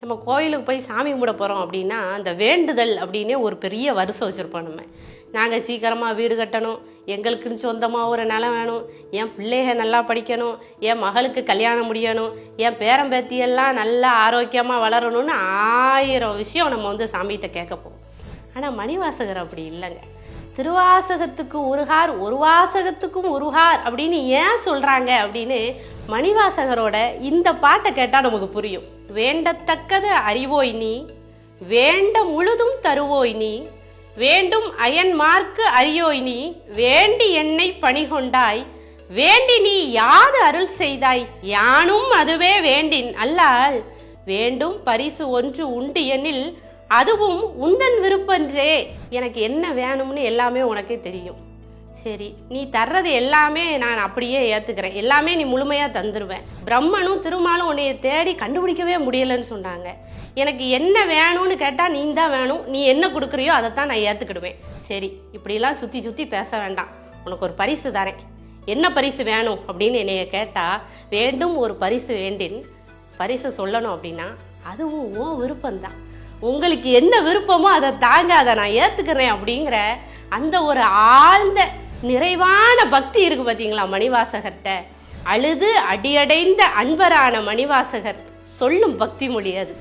நம்ம கோயிலுக்கு போய் சாமி கும்பிட போகிறோம் அப்படின்னா அந்த வேண்டுதல் அப்படின்னே ஒரு பெரிய வருஷம் வச்சுருப்போம். நாங்கள் சீக்கிரமாக வீடு கட்டணும், எங்களுக்குன்னு சொந்தமாக ஒரு நிலம் வேணும், என் பிள்ளைக நல்லா படிக்கணும், என் மகளுக்கு கல்யாணம் முடியணும், என் பேரம்பேத்தியெல்லாம் நல்லா ஆரோக்கியமாக வளரணும்னு 1000 விஷயம் நம்ம சாமிகிட்ட கேட்கப்போம். ஆனால் மணிவாசகர் அப்படி இல்லைங்க. திருவாசகத்துக்கு ஒருகார், ஒரு வாசகத்துக்கும் ஒருகார் அப்படின்னு ஏன் சொல்கிறாங்க அப்படின்னு மணிவாசகரோட இந்த பாட்டை கேட்டால் நமக்கு புரியும். வேண்டத்தக்கது அறிவோய் நீ, வேண்ட முழுதும் தருவோய் நீ, வேண்டும் அயன்மார்க்கு அறியோய் நீ, வேண்டி என்னை பணிகொண்டாய், வேண்டி நீ யாது அருள் செய்தாய், யானும் அதுவே வேண்டின் அல்லால், வேண்டும் பரிசு ஒன்று உண்டு எனில் அதுவும் உந்தன் விருப்பன்றே. எனக்கு என்ன வேணும்னு எல்லாமே உனக்கே தெரியும். சரி, நீ தர்றது எல்லாமே நான் அப்படியே ஏற்றுக்கிறேன், எல்லாமே நீ முழுமையாக தந்துடுவேன். பிரம்மனும் திருமாலும் உன்னைய தேடி கண்டுபிடிக்கவே முடியலைன்னு சொன்னாங்க. எனக்கு என்ன வேணும்னு கேட்டால் நீ தான் வேணும், நீ என்ன கொடுக்குறியோ அதைத்தான் நான் ஏற்றுக்கிடுவேன். சரி, இப்படிலாம் சுற்றி சுற்றி பேச வேண்டாம், உனக்கு ஒரு பரிசு தரேன். என்ன பரிசு வேணும் அப்படின்னு என்னைய கேட்டால், வேண்டும் ஒரு பரிசு வேண்டின், பரிசு சொல்லணும் அப்படின்னா அதுவும் ஓ விருப்பம்தான். உங்களுக்கு என்ன விருப்பமோ அதை தாங்க, அதை நான் ஏற்றுக்கிறேன் அப்படிங்கிற அந்த ஒரு ஆழ்ந்த நிறைவான பக்தி இருக்கு பார்த்தீங்களா மணிவாசகர்கிட்ட. அழுது அடியடைந்த அன்பரான மணிவாசகர் சொல்லும் பக்தி மொழி அது.